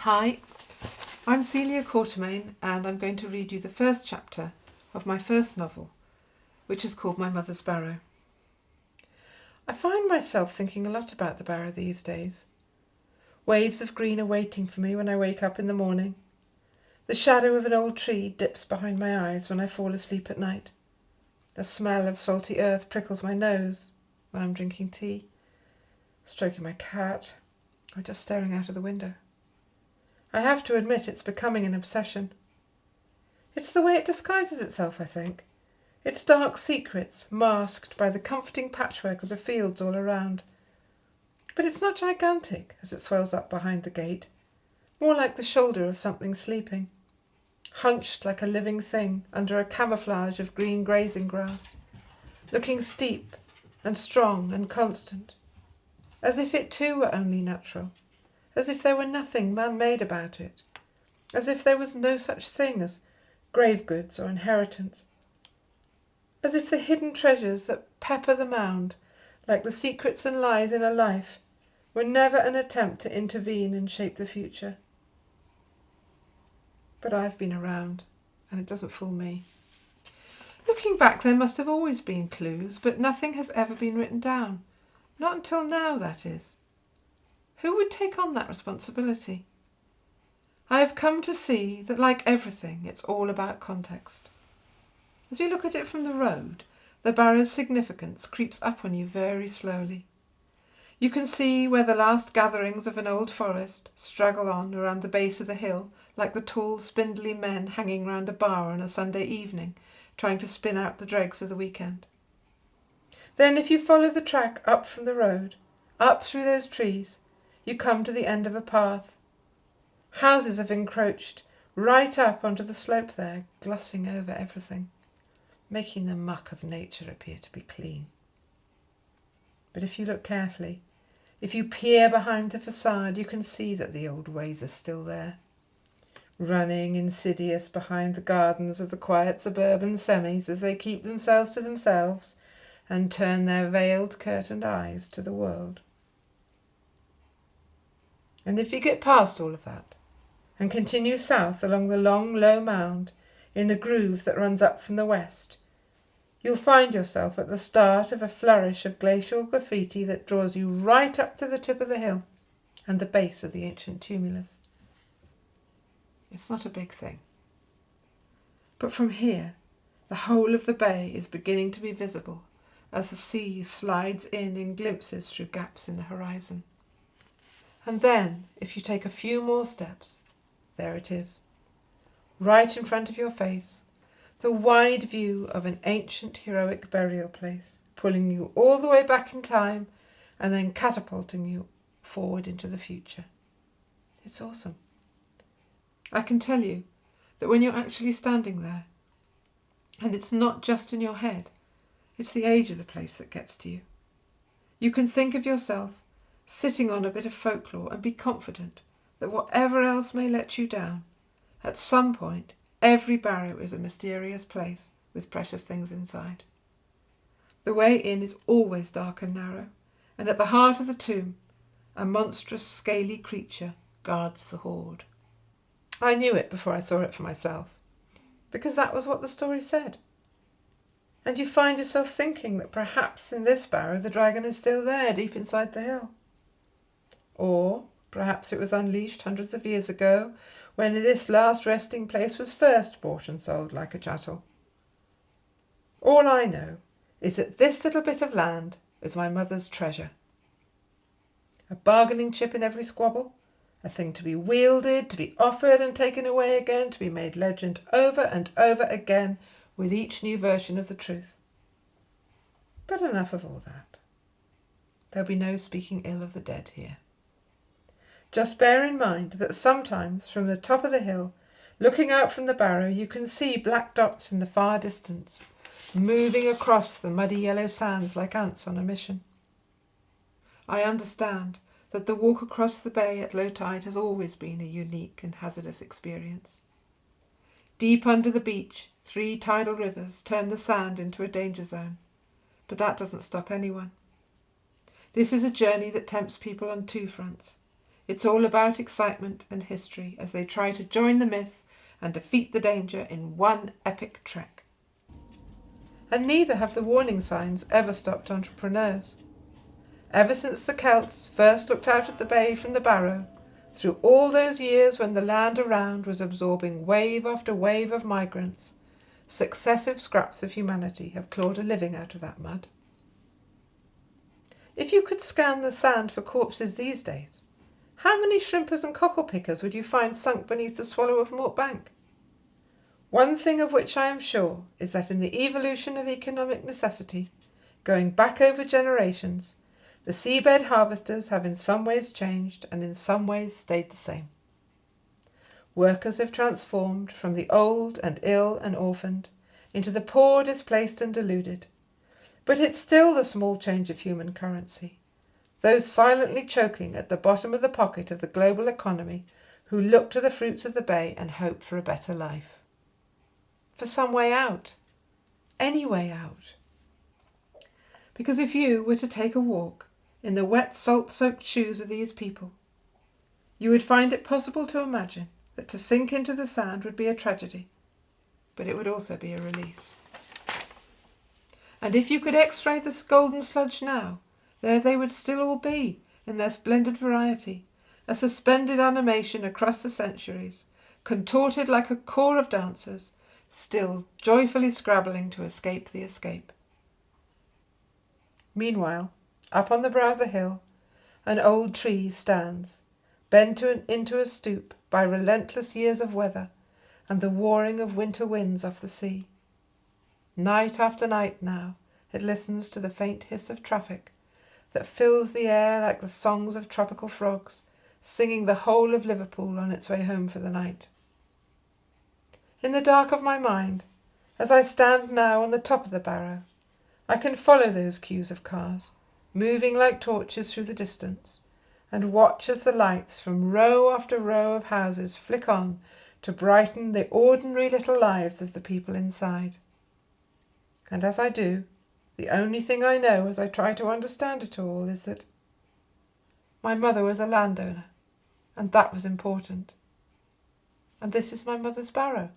Hi, I'm Celia Quatermain and I'm going to read you the first chapter of my first novel, which is called My Mother's Barrow. I find myself thinking a lot about the Barrow these days. Waves of green are waiting for me when I wake up in the morning. The shadow of an old tree dips behind my eyes when I fall asleep at night. The smell of salty earth prickles my nose when I'm drinking tea, stroking my cat, or just staring out of the window. I have to admit it's becoming an obsession. It's the way it disguises itself, I think. Its dark secrets masked by the comforting patchwork of the fields all around. But it's not gigantic as it swells up behind the gate, more like the shoulder of something sleeping, hunched like a living thing under a camouflage of green grazing grass, looking steep and strong and constant, as if it too were only natural, as if there were nothing man-made about it, as if there was no such thing as grave goods or inheritance, as if the hidden treasures that pepper the mound, like the secrets and lies in a life, were never an attempt to intervene and shape the future. But I've been around, and it doesn't fool me. Looking back, there must have always been clues, but nothing has ever been written down. Not until now, that is. Who would take on that responsibility? I have come to see that, like everything, it's all about context. As you look at it from the road, the Barrow's significance creeps up on you very slowly. You can see where the last gatherings of an old forest straggle on around the base of the hill, like the tall, spindly men hanging round a bar on a Sunday evening, trying to spin out the dregs of the weekend. Then, if you follow the track up from the road, up through those trees, you come to the end of a path. Houses have encroached right up onto the slope there, glossing over everything, making the muck of nature appear to be clean. But if you look carefully, if you peer behind the facade, you can see that the old ways are still there, running insidious behind the gardens of the quiet suburban semis as they keep themselves to themselves and turn their veiled, curtained eyes to the world. And if you get past all of that and continue south along the long, low mound in the groove that runs up from the west, you'll find yourself at the start of a flourish of glacial graffiti that draws you right up to the tip of the hill and the base of the ancient tumulus. It's not a big thing. But from here, the whole of the bay is beginning to be visible as the sea slides in glimpses through gaps in the horizon. And then, if you take a few more steps, there it is, right in front of your face, the wide view of an ancient heroic burial place, pulling you all the way back in time and then catapulting you forward into the future. It's awesome. I can tell you that when you're actually standing there, and it's not just in your head, it's the age of the place that gets to you. You can think of yourself sitting on a bit of folklore and be confident that whatever else may let you down, at some point every barrow is a mysterious place with precious things inside. The way in is always dark and narrow, and at the heart of the tomb, a monstrous scaly creature guards the hoard. I knew it before I saw it for myself, because that was what the story said. And you find yourself thinking that perhaps in this barrow the dragon is still there, deep inside the hill. Or perhaps it was unleashed hundreds of years ago, when this last resting place was first bought and sold like a chattel. All I know is that this little bit of land is my mother's treasure. A bargaining chip in every squabble, a thing to be wielded, to be offered and taken away again, to be made legend over and over again with each new version of the truth. But enough of all that. There'll be no speaking ill of the dead here. Just bear in mind that sometimes from the top of the hill, looking out from the barrow, you can see black dots in the far distance, moving across the muddy yellow sands like ants on a mission. I understand that the walk across the bay at low tide has always been a unique and hazardous experience. Deep under the beach, 3 tidal rivers turn the sand into a danger zone, but that doesn't stop anyone. This is a journey that tempts people on 2 fronts. It's all about excitement and history as they try to join the myth and defeat the danger in one epic trek. And neither have the warning signs ever stopped entrepreneurs. Ever since the Celts first looked out at the bay from the Barrow, through all those years when the land around was absorbing wave after wave of migrants, successive scraps of humanity have clawed a living out of that mud. If you could scan the sand for corpses these days, how many shrimpers and cockle pickers would you find sunk beneath the Swallow of Moat Bank? One thing of which I am sure is that in the evolution of economic necessity, going back over generations, the seabed harvesters have in some ways changed and in some ways stayed the same. Workers have transformed from the old and ill and orphaned into the poor, displaced and deluded. But it's still the small change of human currency, those silently choking at the bottom of the pocket of the global economy who look to the fruits of the bay and hope for a better life. For some way out. Any way out. Because if you were to take a walk in the wet, salt-soaked shoes of these people, you would find it possible to imagine that to sink into the sand would be a tragedy, but it would also be a release. And if you could x-ray this golden sludge now, there they would still all be, in their splendid variety, a suspended animation across the centuries, contorted like a corps of dancers, still joyfully scrabbling to escape the escape. Meanwhile, up on the brow of the hill, an old tree stands, bent into a stoop by relentless years of weather and the warring of winter winds off the sea. Night after night now, it listens to the faint hiss of traffic that fills the air like the songs of tropical frogs, singing the whole of Liverpool on its way home for the night. In the dark of my mind, as I stand now on the top of the Barrow, I can follow those queues of cars, moving like torches through the distance, and watch as the lights from row after row of houses flick on to brighten the ordinary little lives of the people inside. And as I do, the only thing I know as I try to understand it all is that my mother was a landowner, and that was important. And this is my mother's Barrow.